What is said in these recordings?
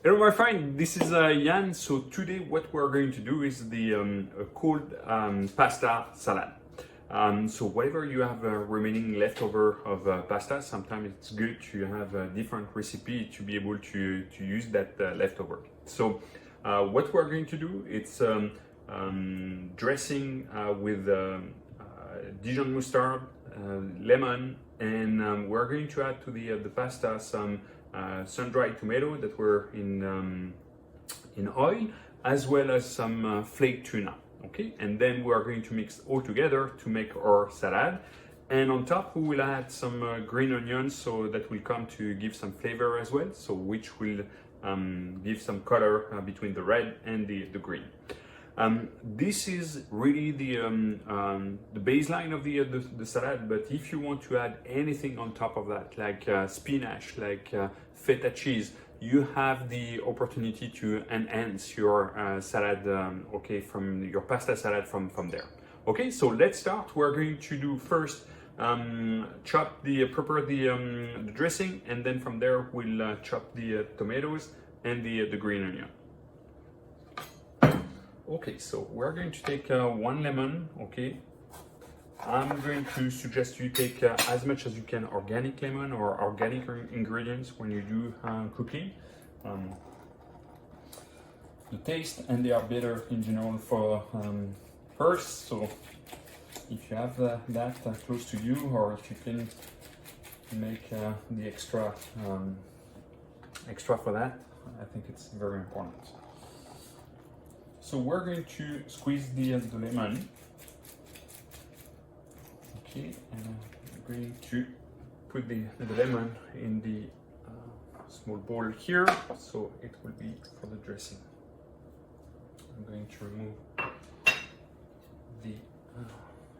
Hello my friend, this is Yann. So today what we're going to do is the cold pasta salad. So whatever you have remaining leftover of pasta, sometimes it's good to have a different recipe to be able to use that leftover. So what we're going to do, it's dressing with Dijon mustard, lemon, and we're going to add to the pasta some sun-dried tomato that were in oil, as well as some flaked tuna. Okay, and then we are going to mix all together to make our salad. And on top, we will add some green onions, so that will come to give some flavor as well. So which will give some color between the red and the green. This is really the baseline of the salad, but if you want to add anything on top of that, like spinach, like feta cheese, you have the opportunity to enhance your salad, okay, from your pasta salad from there. Okay, so let's start. We're going to do first prepare the dressing, and then from there we'll chop the tomatoes and the green onion. Okay, so we're going to take one lemon. Okay, I'm going to suggest you take as much as you can organic lemon or organic ingredients when you do cooking. The taste and they are better in general for first. So if you have that close to you, or if you can make the extra for that, I think it's very important. So we're going to squeeze the lemon. Okay, and I'm going to put the lemon in the small bowl here, so it will be for the dressing. I'm going to remove the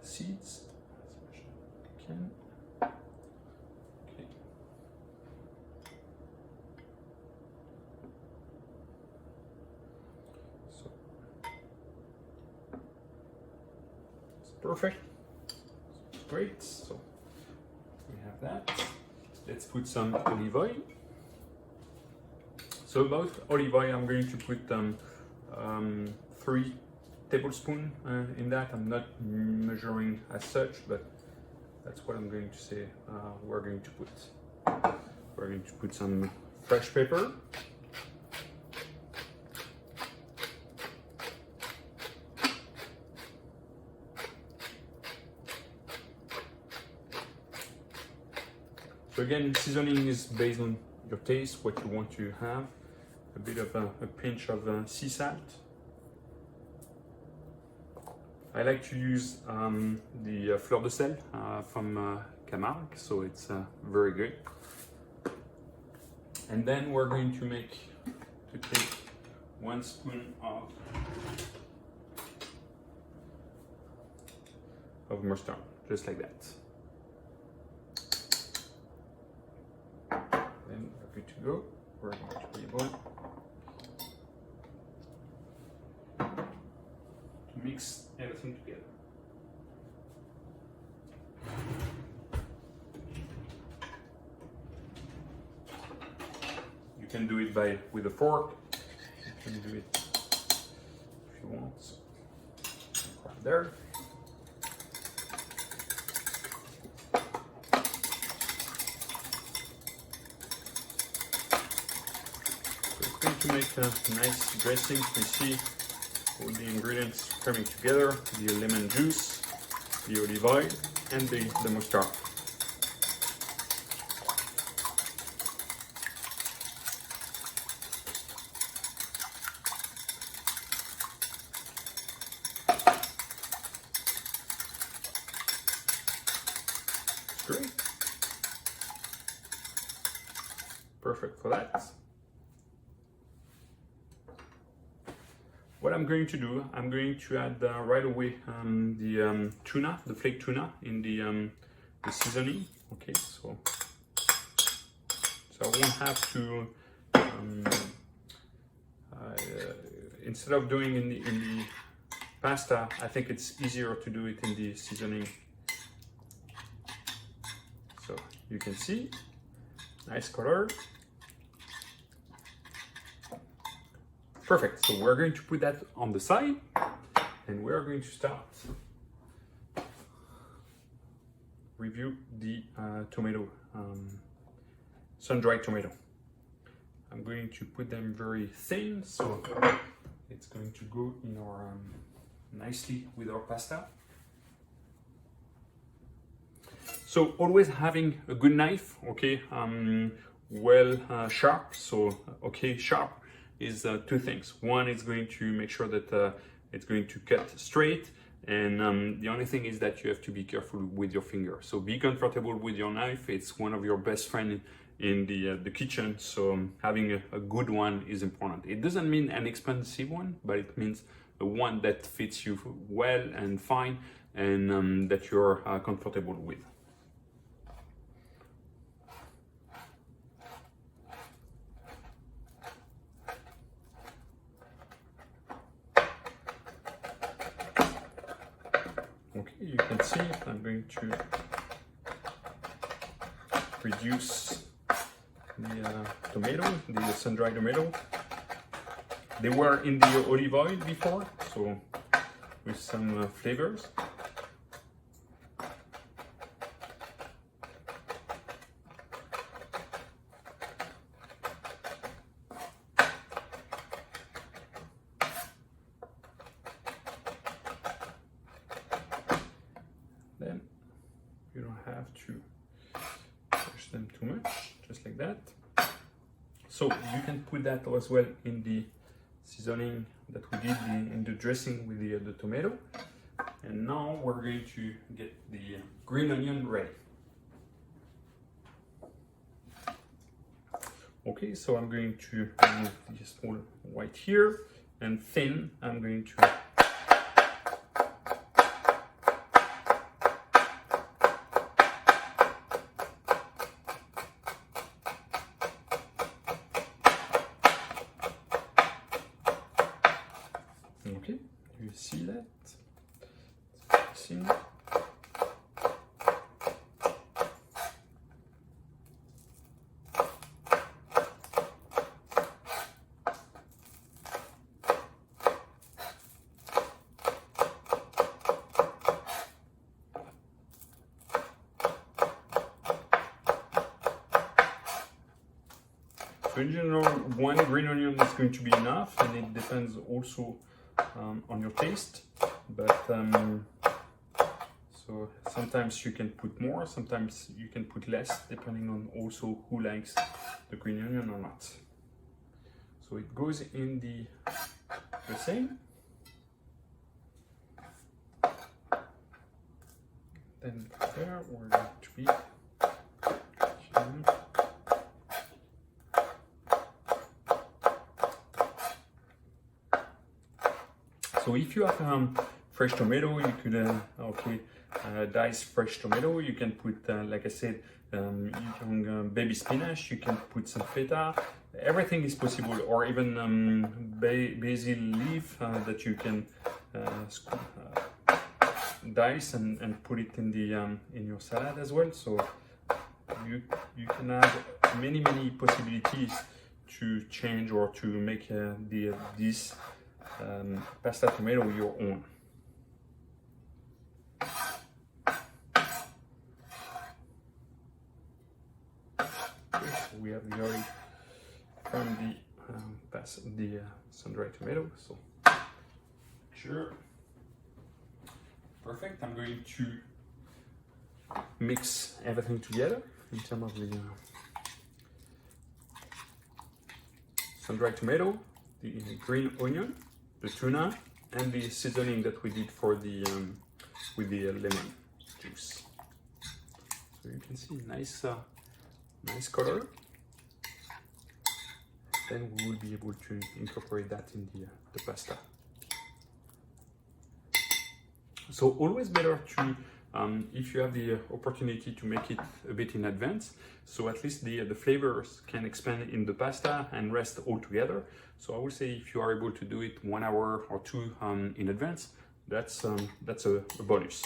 seeds as much as I can. Okay. So it's perfect. Great, so we have that. Let's put some olive oil. So about olive oil, I'm going to put 3 tablespoons in that. I'm not measuring as such, but that's what I'm going to say we're going to put. We're going to put some fresh pepper. So again, seasoning is based on your taste, what you want to have. A bit of a pinch of sea salt. I like to use the fleur de sel from Camargue, so it's very good. And then we're going to take 1 spoon of mustard, just like that. Then we're good to go. We're going to be able to mix everything together. You can do it with a fork. You can do it if you want. Right there. To make a nice dressing, we see all the ingredients coming together: the lemon juice, the olive oil, and the mustard. Great. Perfect for that. What I'm going to do, I'm going to add right away the tuna, the flaked tuna, in the seasoning. Okay, so I won't have to instead of doing in the pasta, I think it's easier to do it in the seasoning. So you can see, nice color. Perfect. So we're going to put that on the side, and we're going to start review the tomato, sun-dried tomato. I'm going to put them very thin, so it's going to go in our nicely with our pasta. So always having a good knife, okay, sharp. So okay, sharp is two things. One is going to make sure that it's going to cut straight, and the only thing is that you have to be careful with your finger. So be comfortable with your knife. It's one of your best friends in the kitchen, so having a good one is important. It doesn't mean an expensive one, but it means the one that fits you well and fine, and that you're comfortable with. Okay, you can see I'm going to reduce the tomato, the sun-dried tomato. They were in the olive oil before, so with some flavors. Then you don't have to push them too much, just like that. So you can put that as well in the seasoning that we did in the dressing with the tomato. And now we're going to get the green onion ready. Okay, so I'm going to remove the small white here, and thin I'm going to okay, you see that? See? So in general, one green onion is going to be enough, and it depends also on your taste. But so sometimes you can put more, sometimes you can put less, depending on also who likes the green onion or not. So it goes in the same. Then there we're going to be. So if you have fresh tomato, you could dice fresh tomato. You can put, like I said, you can baby spinach. You can put some feta. Everything is possible, or even basil leaf that you can dice and put it in the in your salad as well. So you can have many possibilities to change or to make this pasta tomato your own. Okay, so we have the oil from the sun-dried tomato. So sure, perfect. I'm going to mix everything together in terms of the sun-dried tomato, the green onion, the tuna, and the seasoning that we did for the with the lemon juice. So you can see nice color. Then we will be able to incorporate that in the pasta. So always better to, if you have the opportunity to make it a bit in advance, so at least the flavors can expand in the pasta and rest all together. So I would say if you are able to do it 1 hour or two in advance, that's a bonus.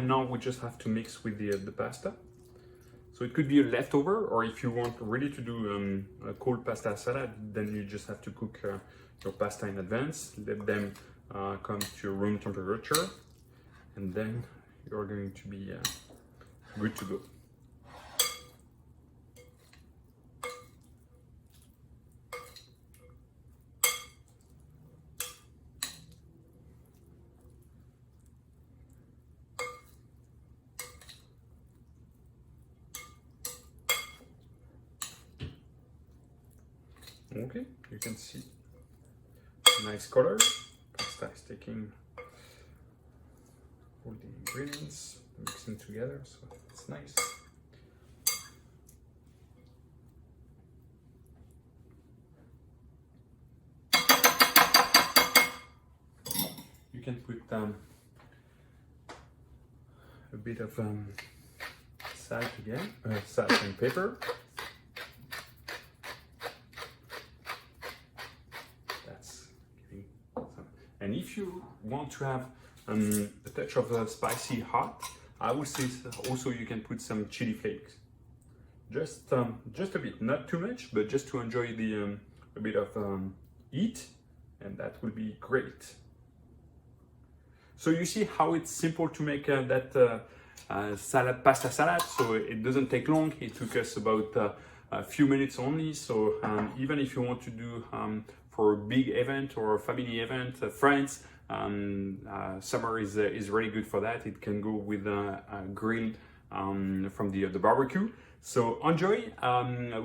and now we just have to mix with the pasta. So it could be a leftover, or if you want really to do a cold pasta salad, then you just have to cook your pasta in advance, let them come to room temperature, and then you're going to be good to go. Okay, you can see nice color. Pasta is taking all the ingredients, mixing together, so it's nice. You can put a bit of salt again, salt and pepper. And if you want to have a touch of spicy hot, I would say also you can put some chili flakes. Just a bit, not too much, but just to enjoy the a bit of heat, and that will be great. So you see how it's simple to make that pasta salad. So it doesn't take long. It took us about a few minutes only. So even if you want to do for a big event or a family event, friends, summer is really good for that. It can go with grilled from the barbecue. So enjoy.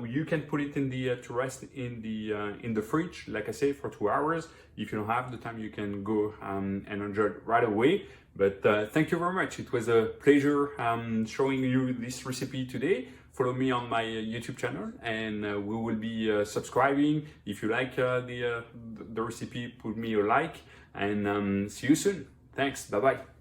You can put it in to rest in the fridge, like I say, for 2 hours. If you don't have the time, you can go and enjoy it right away. But thank you very much. It was a pleasure showing you this recipe today. Follow me on my YouTube channel, and we will be subscribing. If you like the recipe, put me a like, and see you soon. Thanks. Bye bye.